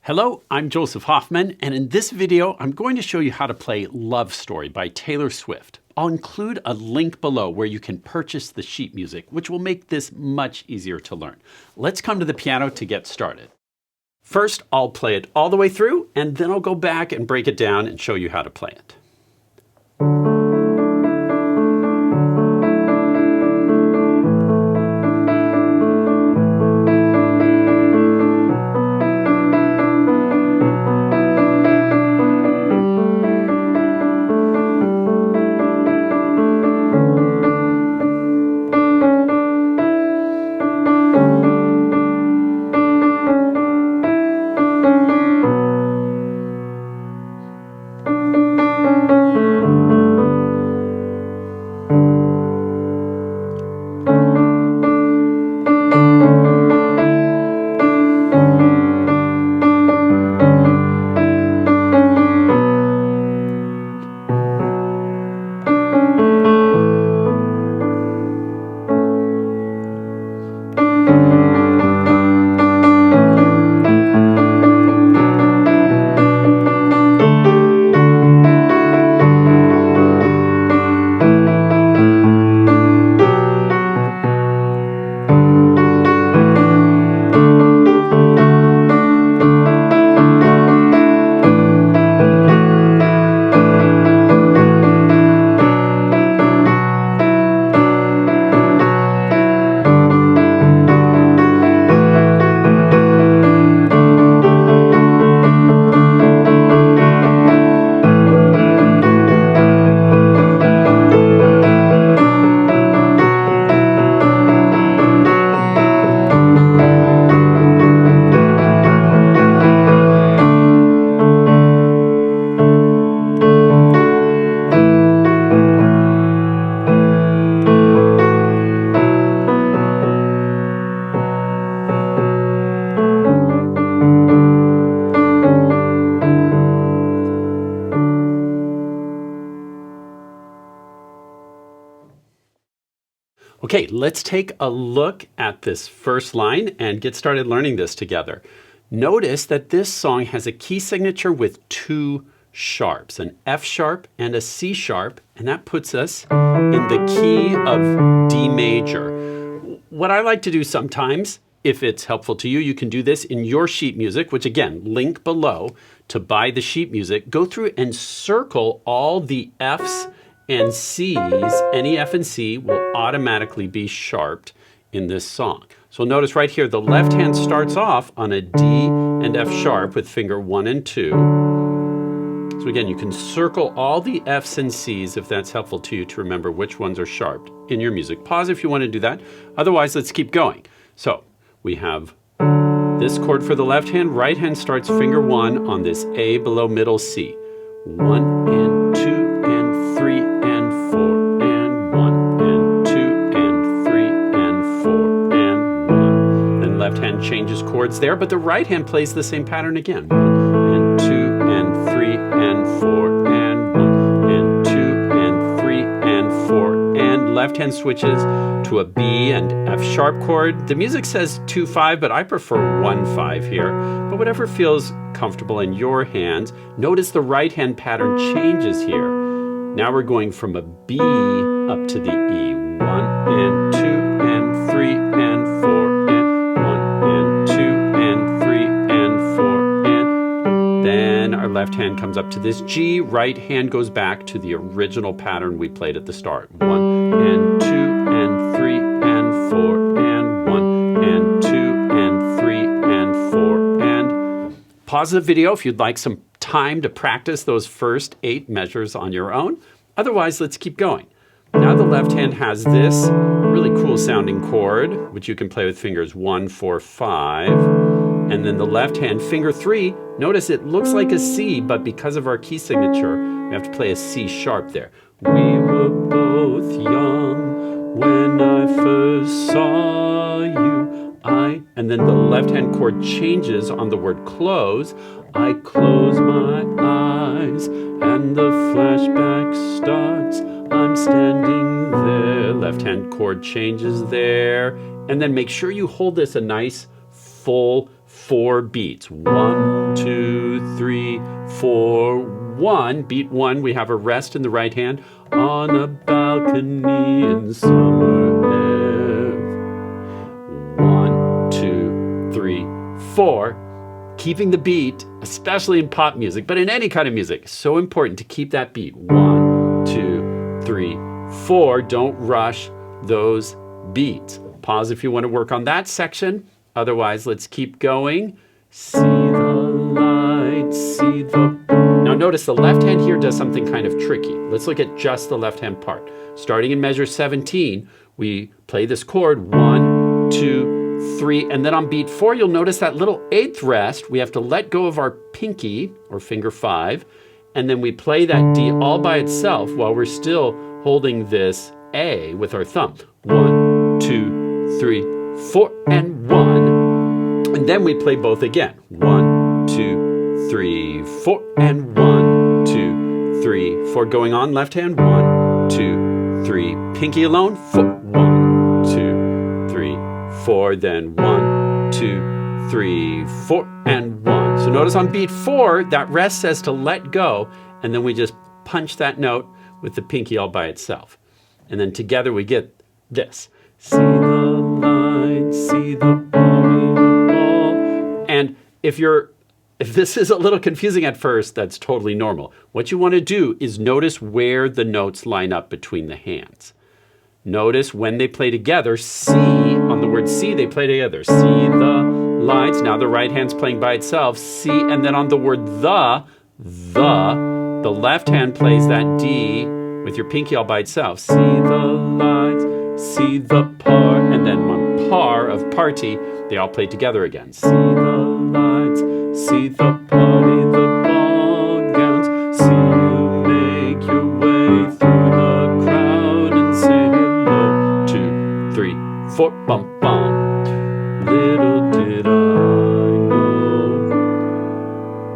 Hello, I'm Joseph Hoffman, and in this video, I'm going to show you how to play Love Story by Taylor Swift. I'll include a link below where you can purchase the sheet music, which will make this much easier to learn. Let's come to the piano to get started. First, I'll play it all the way through, and then I'll go back and break it down and show you how to play it. Okay, let's take a look at this first line and get started learning this together. Notice that this song has a key signature with two sharps, an F sharp and a C sharp, and that puts us in the key of D major. What I like to do sometimes, if it's helpful to you, you can do this in your sheet music, which again, link below to buy the sheet music. Go through and circle all the Fs and C's. Any F and C will automatically be sharped in this song. So notice right here, the left hand starts off on a D and F sharp with finger 1 and 2. So again, you can circle all the F's and C's if that's helpful to you to remember which ones are sharped in your music. Pause if you want to do that. Otherwise, let's keep going. So we have this chord for the left hand. Right hand starts finger 1 on this A below middle C. 1 and 2 and 3 and 4 and 1 and 2 and 3 and 4 and 1. Then left hand changes chords there, but the right hand plays the same pattern again. 1 and 2 and 3 and 4 and 1 and 2 and 3 and 4 and left hand switches to a B and F sharp chord. The music says 2-5, but I prefer 1-5 here. But whatever feels comfortable in your hands. Notice the right hand pattern changes here. Now we're going from a B up to the E. 1 and 2 and 3 and 4 and 1 and 2 and 3 and 4 and then our left hand comes up to this G. Right hand goes back to the original pattern we played at the start. 1 and 2 and 3 and 4 and 1 and 2 and 3 and 4 and pause the video if you'd like some time to practice those first 8 measures on your own. Otherwise, let's keep going. Now the left hand has this really cool sounding chord, which you can play with fingers 1, 4, 5. And then the left hand, finger 3, notice it looks like a C, but because of our key signature, we have to play a C sharp there. We were both young when I first saw you. And then the left hand chord changes on the word close. I close my eyes and the flashback starts. I'm standing there. Left hand chord changes there. And then make sure you hold this a nice full 4 beats. 1, 2, 3, 4, 1. Beat 1, we have a rest in the right hand. On a balcony in summer Eve. 1, 2, 3, 4. Keeping the beat, especially in pop music, but in any kind of music, so important to keep that beat. 1, 2, 3, 4. Don't rush those beats. Pause if you want to work on that section. Otherwise, let's keep going. See the light, see the... Now notice the left hand here does something kind of tricky. Let's look at just the left hand part. Starting in measure 17, we play this chord, 1, 2, 3, and then on beat 4, you'll notice that little 8th rest, we have to let go of our pinky, or finger 5, and then we play that D all by itself while we're still holding this A with our thumb. 1, 2, 3, 4, and 1. And then we play both again. 1, 2, 3, 4, and 1, 2, 3, 4. Going on left hand. 1, 2, 3. Pinky alone. 4, 1, 2, 3, 4. Then 1, 2, 3, 4, and 1. So notice on beat 4, that rest says to let go, and then we just punch that note with the pinky all by itself. And then together we get this. See the light, see the body, the ball. And if this is a little confusing at first, that's totally normal. What you want to do is notice where the notes line up between the hands. Notice when they play together, see, on the word see, they play together. See the lights. Now the right hand's playing by itself. See, and then on the word the left hand plays that D with your pinky all by itself. See the lights, see the par, and then one par of party, they all play together again. See the lights, see the party, the ball gowns. See you make your way through the crowd and say hello. 2, 3, 4, bum bum. Little did I know.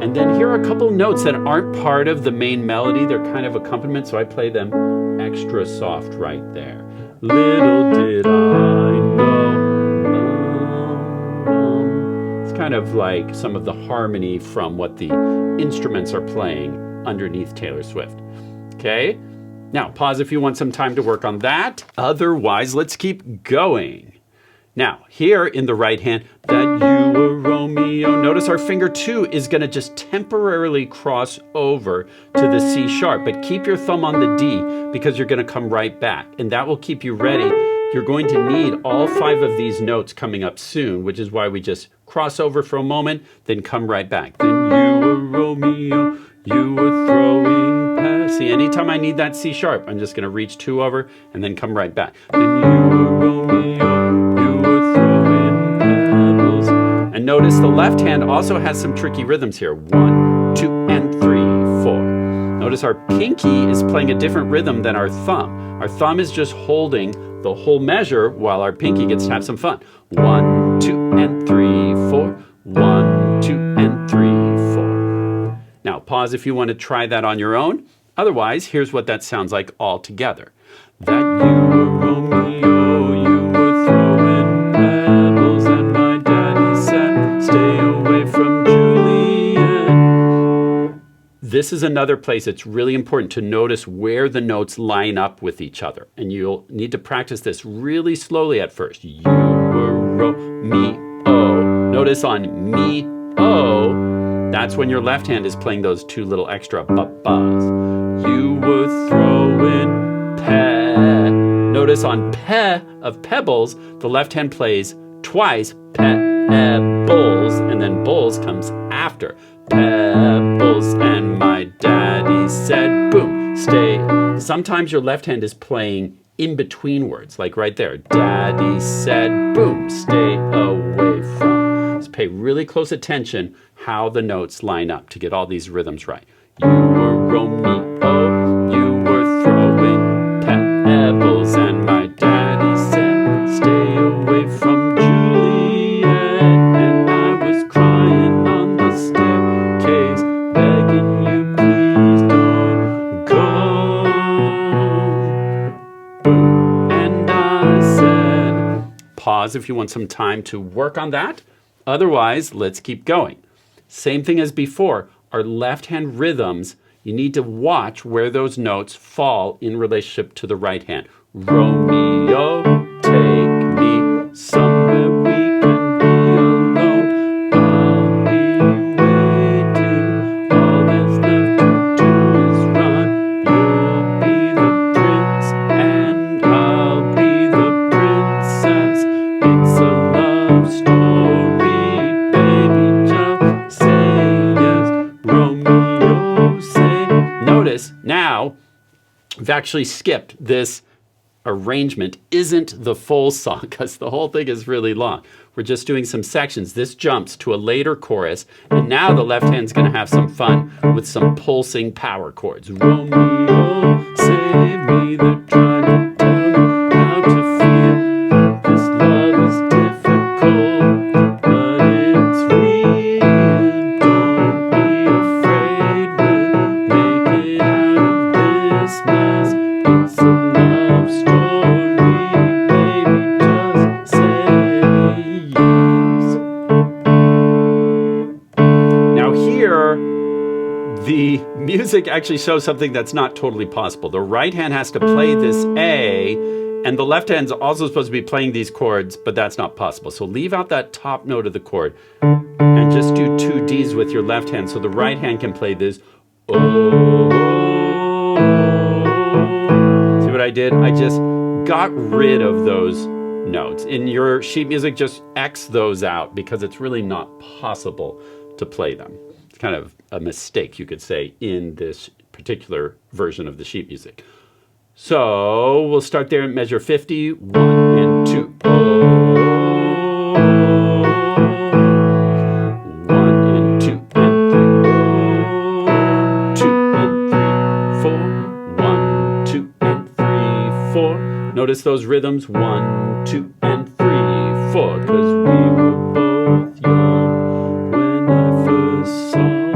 And then here are a couple notes that aren't part of the main melody. They're kind of accompaniment, so I play them extra soft right there. Little did I know. It's kind of like some of the harmony from what the instruments are playing underneath Taylor Swift. Okay? Now, pause if you want some time to work on that. Otherwise, let's keep going. Now, here in the right hand, that you were Romeo. Notice our finger 2 is going to just temporarily cross over to the C sharp, but keep your thumb on the D because you're going to come right back, and that will keep you ready. You're going to need all 5 of these notes coming up soon, which is why we just cross over for a moment, then come right back. Then you were Romeo, you were throwing past. See, anytime I need that C sharp, I'm just going to reach 2 over and then come right back. Then you were Romeo. And notice the left hand also has some tricky rhythms here. 1, 2, and 3, 4. Notice our pinky is playing a different rhythm than our thumb. Our thumb is just holding the whole measure while our pinky gets to have some fun. 1, 2, and 3, 4. 1, 2, and 3, 4. Now pause if you want to try that on your own. Otherwise, here's what that sounds like all together. That you were Romeo, you were throwing pebbles, and my daddy said, stay away from Juliet. This is another place it's really important to notice where the notes line up with each other. And you'll need to practice this really slowly at first. You were Romeo. Notice on me, oh, that's when your left hand is playing those 2 little extra ba-bas. You were throwing pe. Notice on pe of pebbles, the left hand plays twice, pebbles, and then bulls comes after. Pebbles, and my daddy said, boom, stay. Sometimes your left hand is playing in between words, like right there. Daddy said, boom, stay away from. So pay really close attention how the notes line up to get all these rhythms right. You were Romeo, you were throwing pebbles, and my daddy said, stay away from Juliet, and I was crying on the staircase, begging you please don't go. Boom, and I said, pause if you want some time to work on that. Otherwise, let's keep going. Same thing as before. Our left-hand rhythms, you need to watch where those notes fall in relationship to the right hand. Romeo, take me somewhere we can be alone. I'll be waiting. All that's left to do is run. You'll be the prince and I'll be the princess. It's a love story, baby, just say yes. Romeo, say. Notice now we've actually skipped this arrangement. Isn't the full song because the whole thing is really long. We're just doing some sections. This jumps to a later chorus, and now the left hand's going to have some fun with some pulsing power chords. Romeo, save me, they're trying to tell me how to feel. This love is difficult, but it's real. Don't be afraid, we'll make it out of this mess. It's a love story, baby, just say yes. Now here, the music actually shows something that's not totally possible. The right hand has to play this A, and the left hand's also supposed to be playing these chords, but that's not possible. So leave out that top note of the chord and just do 2 Ds with your left hand so the right hand can play this. Oh. See what I did? I just got rid of those notes. In your sheet music, just X those out because it's really not possible to play them. It's kind of a mistake, you could say, in this particular version of the sheet music. So we'll start there and measure 50. 1 and 2. Oh. 1 and 2 and 3. 2 and 3, 4. 1, 2 and 3, 4. Notice those rhythms. 1, 2 and 3, 4. Because we were both young when I first saw you.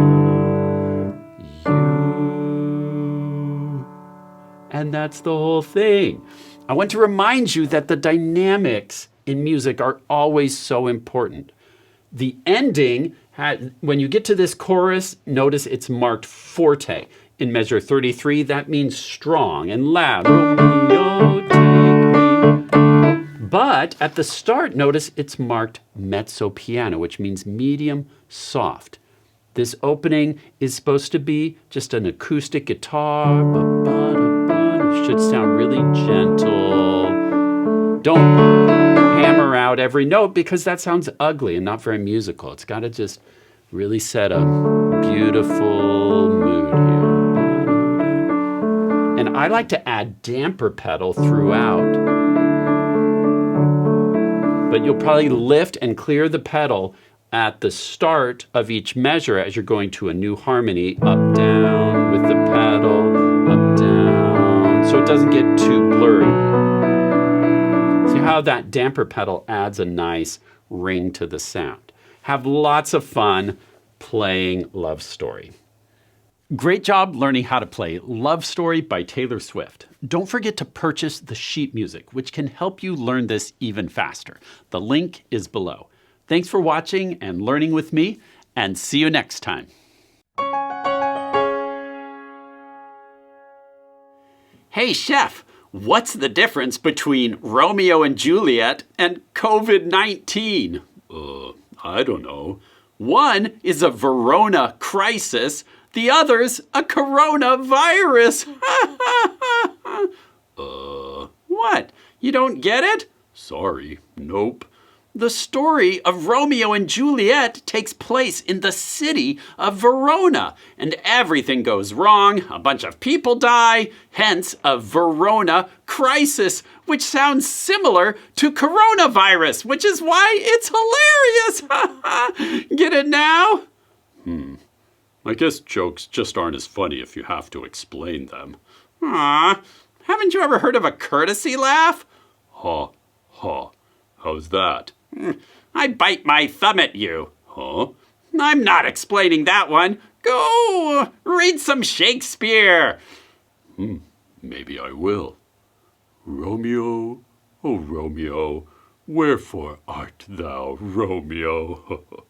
And that's the whole thing. I want to remind you that the dynamics in music are always so important. The ending, when you get to this chorus, notice it's marked forte. In measure 33, that means strong and loud. Romeo, take me. But at the start, notice it's marked mezzo piano, which means medium soft. This opening is supposed to be just an acoustic guitar. It should sound really gentle. Don't hammer out every note because that sounds ugly and not very musical. It's got to just really set a beautiful mood here. And I like to add damper pedal throughout. But you'll probably lift and clear the pedal at the start of each measure as you're going to a new harmony, up, down with the pedal, up, down, so it doesn't get too blurry. See how that damper pedal adds a nice ring to the sound. Have lots of fun playing Love Story. Great job learning how to play Love Story by Taylor Swift. Don't forget to purchase the sheet music, which can help you learn this even faster. The link is below. Thanks for watching and learning with me, and see you next time. Hey, Chef, what's the difference between Romeo and Juliet and COVID-19? I don't know. One is a Verona crisis. The other's a coronavirus. What? You don't get it? Sorry, nope. The story of Romeo and Juliet takes place in the city of Verona, and everything goes wrong, a bunch of people die, hence a Verona crisis, which sounds similar to coronavirus, which is why it's hilarious. Get it now? I guess jokes just aren't as funny if you have to explain them. Aw, haven't you ever heard of a courtesy laugh? Ha, ha, how's that? I bite my thumb at you. Huh? I'm not explaining that one. Go read some Shakespeare. Maybe I will. Romeo, oh Romeo, Wherefore art thou, Romeo?